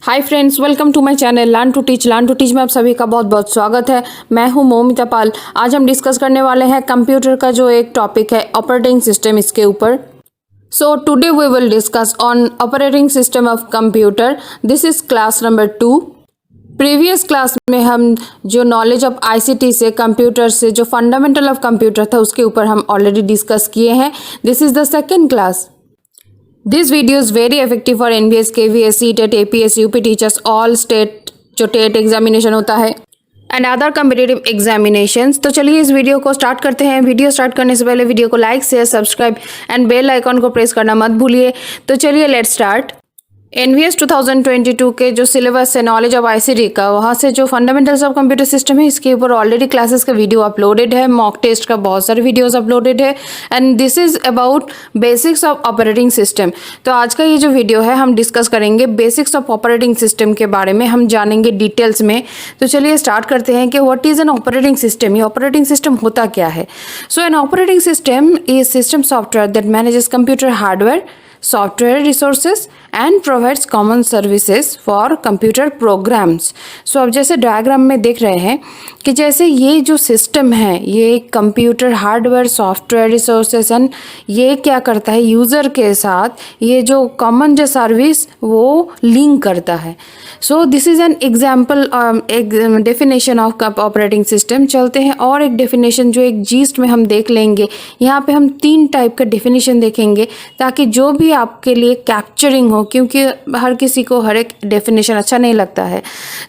Hi friends, welcome to my channel learn to teach में आप सभी का बहुत बहुत स्वागत है। मैं हूं मौमिता पाल। आज हम डिस्कस करने वाले हैं कंप्यूटर का जो एक टॉपिक है ऑपरेटिंग सिस्टम, इसके ऊपर। So today we will discuss on operating system of computer. This is class number 2। Previous class में हम जो नॉलेज ऑफ आईसीटी से, कंप्यूटर से, जो फंडामेंटल ऑफ कंप्यूटर था उसके ऊपर हम ऑलरेडी डिस्कस किए हैं। This is the second class. This video is very effective for NBS, KVS, CTET, APS, UP teachers, all state जो टेट एग्जामिनेशन होता है एंड अदर कम्पिटेटिव एग्जामिनेशंस। तो चलिए इस वीडियो को स्टार्ट करते हैं। वीडियो स्टार्ट करने से पहले वीडियो को like, share, subscribe and bell icon को प्रेस करना मत भूलिए। तो चलिए लेट्स स्टार्ट। NVS 2022 के जो सिलेबस है नॉलेज ऑफ आईसीटी का, वहाँ से जो फंडामेंटल्स ऑफ कंप्यूटर सिस्टम है इसके ऊपर ऑलरेडी क्लासेस का वीडियो अपलोडेड है, मॉक टेस्ट का बहुत सारे वीडियोस अपलोडेड है and this is about basics of operating system. तो आज का ये जो वीडियो है हम डिस्कस करेंगे बेसिक्स ऑफ ऑपरेटिंग सिस्टम के बारे में, हम जानेंगे डिटेल्स में। तो चलिए स्टार्ट करते हैं कि what is an operating system. ये ऑपरेटिंग सिस्टम होता क्या है। So an operating system is system software that manages computer hardware, software resources and provides common services for computer programs। So अब जैसे डायग्राम में देख रहे हैं कि जैसे ये जो सिस्टम है ये computer hardware, software resources and ये क्या करता है, यूज़र के साथ ये जो कॉमन जो सर्विस वो लिंक करता है। So this is an example, एक डेफिनेशन ऑफ ऑपरेटिंग सिस्टम। चलते हैं और एक डेफिनेशन जो एक जीस्ट में हम देख लेंगे। यहाँ पे हम 3 टाइप का डेफिनेशन देखेंगे ताकि जो भी आपके लिए कैप्चरिंग हो, क्योंकि हर किसी को हर एक डेफिनेशन अच्छा नहीं लगता है।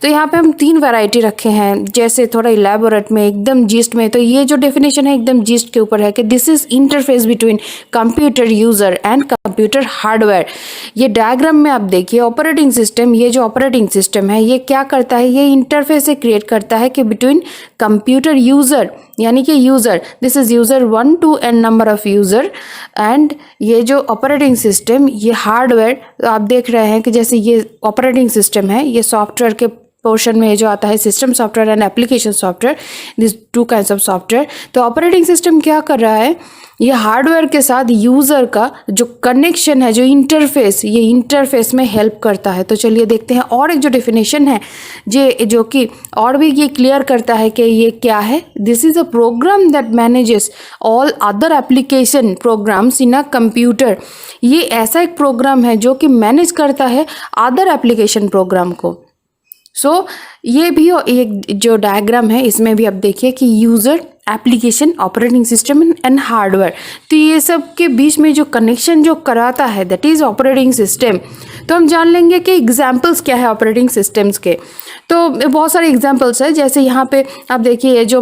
तो यहाँ पे हम 3 वैरायटी रखे हैं, जैसे थोड़ा इलेबोरेट में, एकदम जीस्ट में। तो ये जो डेफिनेशन है एकदम जीस्ट के ऊपर है कि this is interface between computer user and computer hardware. ये डायग्राम में आप देखिए ऑपरेटिंग सिस्टम, ये जो ऑपरेटिंग सिस्टम है ये क्या करता है, ये इंटरफेस से क्रिएट करता है कि बिटवीन कंप्यूटर यूजर, यानी कि user, this is user 1 to n number of user and ये जो ऑपरेटिंग सिस्टम, ये हार्डवेयर आप देख रहे हैं कि जैसे ये ऑपरेटिंग सिस्टम है, ये सॉफ्टवेयर के पोर्शन में जो आता है system software and application software, this 2 kinds of software. तो ऑपरेटिंग सिस्टम क्या कर रहा है, ये हार्डवेयर के साथ यूज़र का जो कनेक्शन है, जो इंटरफेस, ये इंटरफेस में हेल्प करता है। तो चलिए देखते हैं और एक जो डेफिनेशन है जो कि और भी ये क्लियर करता है कि ये क्या है। This is a program that manages all other application programs in a computer. ये ऐसा एक प्रोग्राम है जो कि मैनेज करता है अदर एप्लीकेशन प्रोग्राम को। सो ये भी एक जो डायग्राम है इसमें भी आप देखिए कि user, application, operating system and hardware, तो ये सब के बीच में जो कनेक्शन जो कराता है दैट इज़ ऑपरेटिंग सिस्टम। तो हम जान लेंगे कि एग्जाम्पल्स क्या है ऑपरेटिंग सिस्टम्स के। तो बहुत सारे एग्जाम्पल्स है, जैसे यहाँ पे आप देखिए ये जो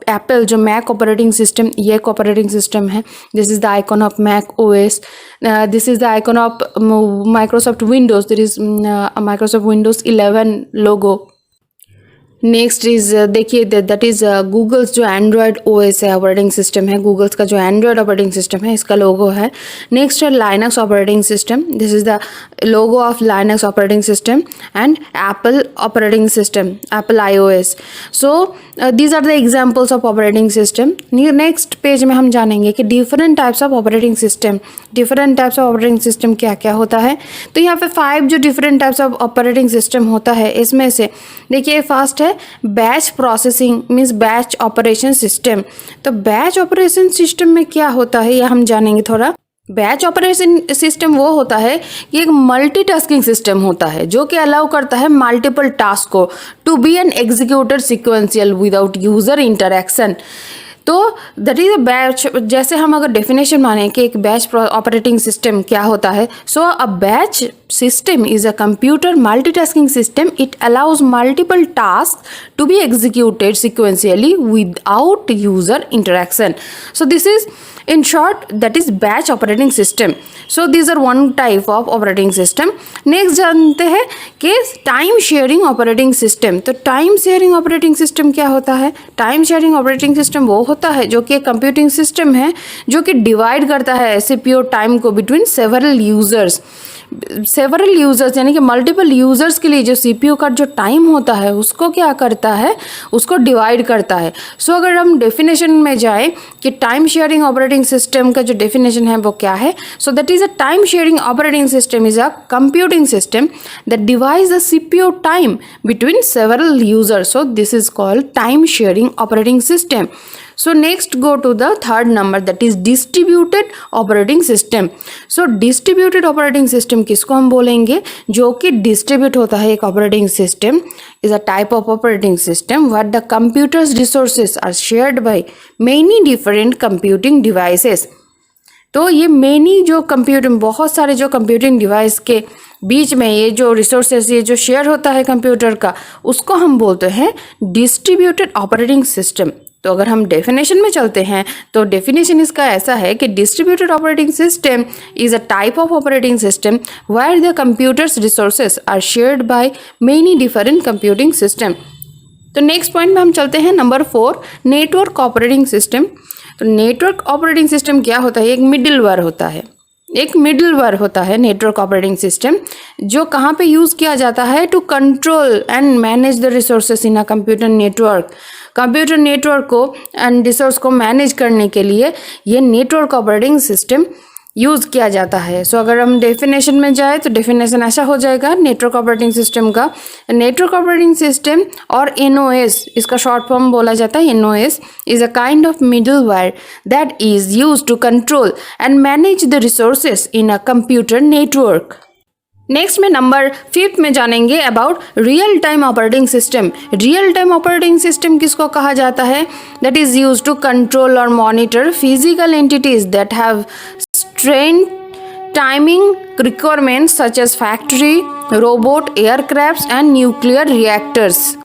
एप्पल जो मैक ऑपरेटिंग सिस्टम, ये एक ऑपरेटिंग सिस्टम है। This is the icon of Mac OS, this is the icon of Microsoft Windows, this is Microsoft Windows 11 logo. Next is देखिए दैट इज़ गूगल्स जो एंड्रॉयड ओएस है, operating system है, Google's का जो Android operating system है इसका लोगो है। Next है Linux operating system, this is the logo of Linux operating system and Apple operating system, Apple iOS। So these are the examples of operating system. Next page में हम जानेंगे कि different types of operating system, different types of operating system क्या क्या होता है। तो यहाँ पे 5 जो different types of operating system होता है, इसमें से देखिए फर्स्ट है batch processing means batch operation system. तो बैच ऑपरेशन सिस्टम में क्या होता है यह हम जानेंगे थोड़ा। बैच ऑपरेशन सिस्टम वो होता है कि एक मल्टीटास्किंग सिस्टम होता है जो कि अलाउ करता है मल्टीपल टास्क को to be an executed sequential without user interaction. तो दैट इज अ बैच। जैसे हम अगर डेफिनेशन माने कि एक बैच ऑपरेटिंग सिस्टम क्या होता है, so a batch system is a computer multitasking system. It allows multiple tasks to be executed sequentially without user interaction. So this is in short that is batch operating system. So these are one type of operating system. Next जानते हैं कि time sharing operating system. तो time sharing operating system क्या होता है, time sharing operating system वो होता है जो कि एक कंप्यूटिंग सिस्टम है जो कि डिवाइड करता है CPU टाइम को between several users. Several users यानी कि मल्टीपल यूज़र्स के लिए जो CPU का जो टाइम होता है उसको क्या करता है, उसको डिवाइड करता है। सो अगर हम डेफिनेशन में जाए कि टाइम शेयरिंग ऑपरेटिंग सिस्टम का जो डेफिनेशन है वो क्या है, so that is a time sharing operating system is a computing system that divides the CPU time between several users. So this is called time sharing operating system. So next go to the third number, that is distributed operating system. So distributed operating system किसको हम बोलेंगे, जो कि distribute होता है। एक operating system is a type of operating system where the computer's resources are shared by many different computing devices. तो ये मेनी जो कंप्यूटिंग, बहुत सारे जो कंप्यूटिंग डिवाइस के बीच में ये जो रिसोर्सेज ये जो शेयर होता है कंप्यूटर का, उसको हम बोलते हैं डिस्ट्रीब्यूटेड ऑपरेटिंग सिस्टम। तो अगर हम डेफिनेशन में चलते हैं तो डेफिनेशन इसका ऐसा है कि distributed operating system is a type of operating system where the computers resources are shared by many different computing system. तो नेक्स्ट पॉइंट में हम चलते हैं नंबर 4, नेटवर्क ऑपरेटिंग सिस्टम। तो नेटवर्क ऑपरेटिंग सिस्टम क्या होता है, एक मिडिलवेयर होता है। एक मिडिलवेयर होता है नेटवर्क ऑपरेटिंग सिस्टम, जो कहाँ पे यूज़ किया जाता है, to control and manage the resources in a computer network. Computer network को एंड रिसोर्स को मैनेज करने के लिए ये नेटवर्क ऑपरेटिंग सिस्टम यूज़ किया जाता है। सो अगर हम डेफिनेशन में जाए तो डेफिनेशन ऐसा हो जाएगा नेटवर्क ऑपरेटिंग सिस्टम का, नेटवर्क ऑपरेटिंग सिस्टम और NOS, इसका शॉर्ट फॉर्म बोला जाता है NOS, is a kind of middleware that is used to control and manage the resources in a computer network. Next में नंबर 5 में जानेंगे about real time operating system. Real time operating system किसको कहा जाता है, that is use to control और monitor physical entities that have stringent timing requirements such as factory, robot, aircraft and nuclear reactors.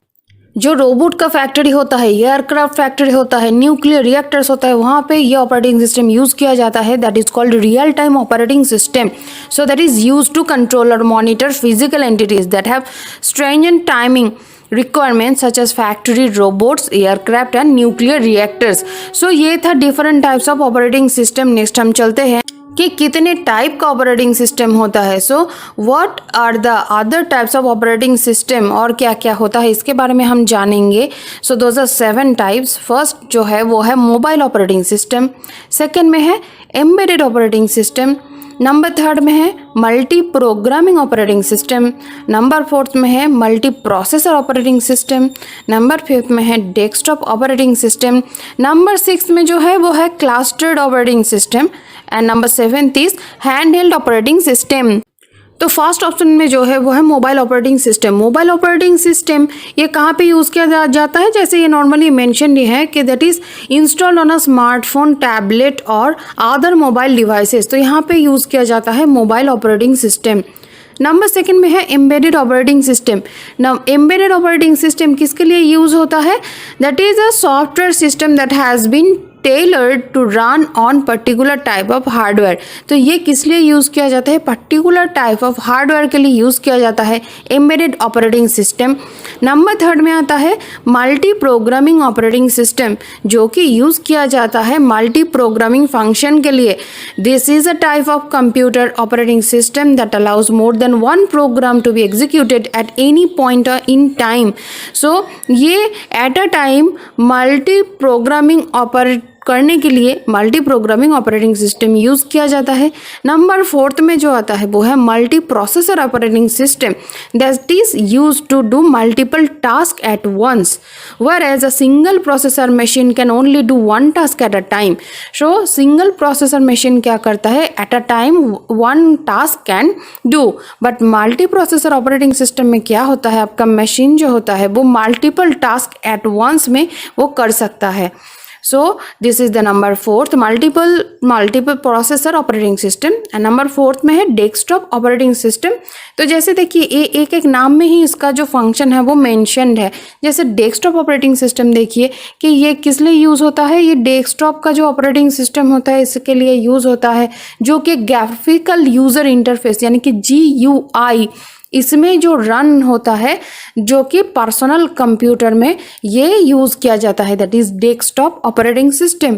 जो robot का factory होता है, aircraft factory होता है, न्यूक्लियर रिएक्टर्स होता है, वहाँ पे ये ऑपरेटिंग सिस्टम यूज़ किया जाता है। That is called real time operating system. So that is use to control और monitor physical entities that have stringent timing requirements such as factory, robots, aircraft and nuclear reactors. So ये था different types of operating system। next हम चलते हैं कि कितने type का operating system होता है। So what are the other types of operating system, और क्या क्या होता है इसके बारे में हम जानेंगे। So those are 7 types. First जो है वो है मोबाइल ऑपरेटिंग सिस्टम, सेकेंड में है एम्बेडेड ऑपरेटिंग सिस्टम, नंबर 3 में है multi programming operating system, number 4 में है multi processor operating system, number 5 में है डेस्कटॉप ऑपरेटिंग सिस्टम, नंबर 6 में जो है वो है clustered operating system and number 7 is hand held operating system. तो फर्स्ट ऑप्शन में जो है वो है mobile operating system. Mobile operating system ये कहाँ पे यूज़ किया जाता है, जैसे ये नॉर्मली मेंशन ही है कि that is installed on a smartphone, tablet और अदर मोबाइल डिवाइसेस। तो यहाँ पे यूज़ किया जाता है मोबाइल ऑपरेटिंग सिस्टम। नंबर 2 में है embedded operating system. Embedded operating system किसके लिए यूज़ होता है, that is a software system that has been tailored to run on particular type of hardware. तो ये किस लिए यूज़ किया जाता है, पर्टिकुलर टाइप ऑफ हार्डवेयर के लिए यूज़ किया जाता है एम्बेडेड ऑपरेटिंग सिस्टम। नंबर 3 में आता है मल्टी प्रोग्रामिंग ऑपरेटिंग सिस्टम, जो कि यूज़ किया जाता है मल्टी प्रोग्रामिंग फंक्शन के लिए। This is a type of computer operating system that allows more than one program to be executed at any point in time. So ये at a time multi programming करने के लिए multi programming operating system use किया जाता है। Number 4 में जो आता है वो है multi processor operating system that is use to do multiple task at once, whereas a single processor machine can only do one task at a time. So single processor machine क्या करता है, at a time one task can do, but multi processor operating system में क्या होता है, आपका machine जो होता है वो मल्टीपल टास्क एट वंस में वो कर सकता है। So this is the number 4th multiple processor operating system and number 4th में है डेस्कटॉप ऑपरेटिंग सिस्टम। तो जैसे देखिए एक एक नाम में ही इसका जो फंक्शन है वो मेंशन्ड है। जैसे डेस्कटॉप ऑपरेटिंग सिस्टम देखिए कि ये किस लिए यूज़ होता है, ये डेस्कटॉप का जो ऑपरेटिंग सिस्टम होता है इसके लिए यूज़ होता है, जो कि ग्राफिकल यूज़र इंटरफेस यानी कि GUI इसमें जो रन होता है, जो कि पर्सनल कंप्यूटर में ये यूज़ किया जाता है, that is desktop operating system.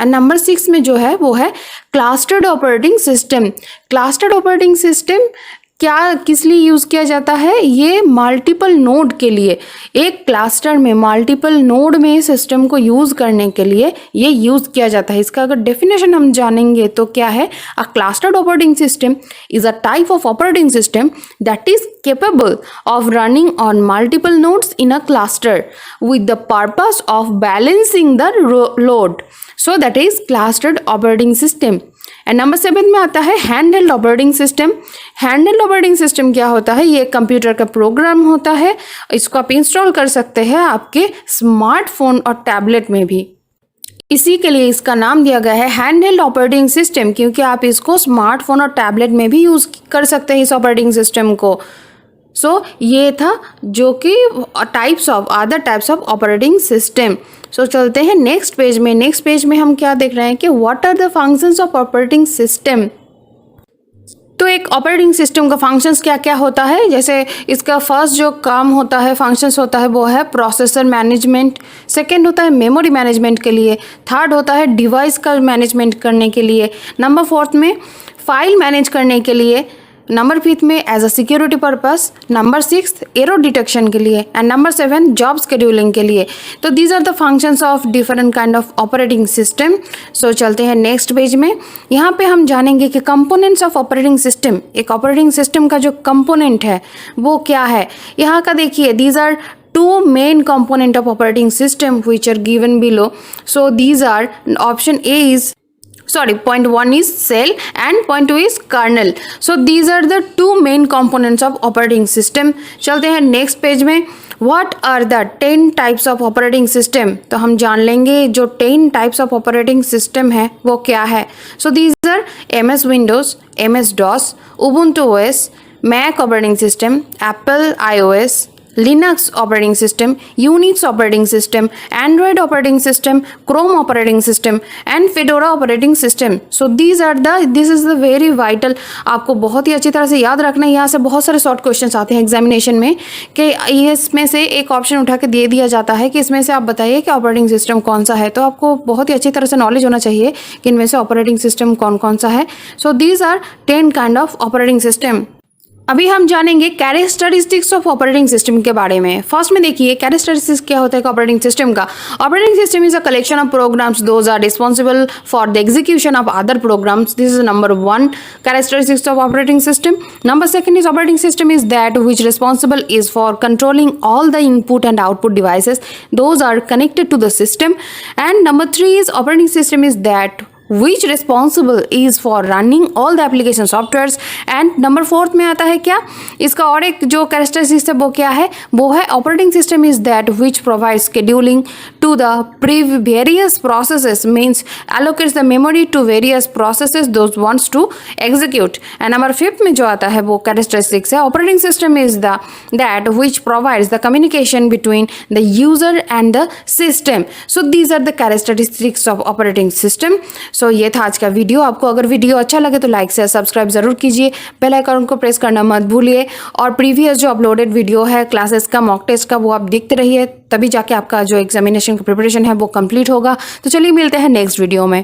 And number 6 में जो है वो है clustered operating system. Clustered operating system क्या किस लिए यूज़ किया जाता है? ये मल्टीपल नोड के लिए, एक क्लस्टर में मल्टीपल नोड में सिस्टम को यूज़ करने के लिए ये यूज़ किया जाता है। इसका अगर डेफिनेशन हम जानेंगे तो क्या है? A clustered operating system is a type of operating system that is capable of running on multiple nodes in a cluster with the purpose of balancing the load. So that is clustered operating system. And number 7 में आता है handheld operating system. Handheld operating system क्या होता है? ये computer का programme होता है, इसको आप इंस्टॉल कर सकते हैं आपके स्मार्टफोन और टैबलेट में भी। इसी के लिए इसका नाम दिया गया है हैंडहेल्ड ऑपरेटिंग सिस्टम, क्योंकि आप इसको स्मार्टफोन और टैबलेट में भी यूज़ कर सकते हैं इस ऑपरेटिंग सिस्टम को। सो ये था जो कि other types of operating system. So चलते हैं नेक्स्ट पेज में। नेक्स्ट पेज में हम क्या देख रहे हैं कि what are the functions of operating system. तो एक ऑपरेटिंग सिस्टम का फंक्शंस क्या क्या होता है? जैसे इसका फर्स्ट जो काम होता है, फंक्शंस होता है, वो है प्रोसेसर मैनेजमेंट। सेकंड होता है मेमोरी मैनेजमेंट के लिए। थर्ड होता है डिवाइस का मैनेजमेंट करने के लिए। नंबर 4 में फाइल मैनेज करने के लिए। नंबर 5 में as a security purpose. Number 6 error detection के लिए। एंड नंबर 7 जॉब शेड्यूलिंग के लिए। तो these are the functions of different kind of operating system. So चलते हैं नेक्स्ट पेज में। यहाँ पे हम जानेंगे कि कंपोनेंट्स ऑफ ऑपरेटिंग सिस्टम, एक ऑपरेटिंग सिस्टम का जो कंपोनेंट है वो क्या है। यहाँ का देखिए, these are two main component of operating system which are given below. So these are option A is point 1 is cell and point 2 is kernel. So these are the two main components of operating system. चलते हैं next page में। What are the 10 types of operating system? तो हम जान लेंगे जो 10 types of operating system है वो क्या है। So these are MS Windows, MS DOS, Ubuntu OS, Mac operating system, Apple iOS, Linux operating system, Unix operating system, Android operating system, Chrome operating system and Fedora operating system. So this is the very vital, आपको बहुत ही अच्छी तरह से याद रखना है। यहाँ से बहुत सारे शॉर्ट क्वेश्चंस आते हैं एग्जामिनेशन में कि इसमें से एक ऑप्शन उठा के दे दिया जाता है कि इसमें से आप बताइए कि ऑपरेटिंग सिस्टम कौन सा है। तो आपको बहुत ही अच्छी तरह से नॉलेज होना चाहिए कि इनमें से ऑपरेटिंग सिस्टम कौन कौन सा है। So these are 10 kind of operating system. अभी हम जानेंगे कैरेक्टरिस्टिक्स ऑफ ऑपरेटिंग सिस्टम के बारे में। फर्स्ट में देखिए कैरेक्टरिस्टिक्स क्या होता है ऑपरेटिंग सिस्टम का। Operating system is a collection of programs those are responsible for the execution of other programs. This is number 1 characteristics of operating system. Number 2 is operating system is that which responsible is for controlling all the input and output devices those are connected to the system. And number 3 is operating system is that which responsible is for running all the application softwares. and number 4 में आता है क्या इसका और एक जो characteristics है वो क्या है? वो है operating system is that which provides scheduling to the various processes, means allocates the memory to various processes those wants to execute. and number 5 में जो आता है वो कैरेक्टरिस्टिक्स है operating system is that which provides the communication between the user and the system. so these are the characteristics of operating system. सो ये था आज का वीडियो। आपको अगर वीडियो अच्छा लगे तो लाइक से सब्सक्राइब ज़रूर कीजिए, बेल आइकन को प्रेस करना मत भूलिए और प्रीवियस जो अपलोडेड वीडियो है क्लासेस का, मॉक टेस्ट का, वो आप देखते रहिए, तभी जाके आपका जो एग्जामिनेशन का प्रिपरेशन है वो कंप्लीट होगा। तो चलिए मिलते हैं नेक्स्ट वीडियो में।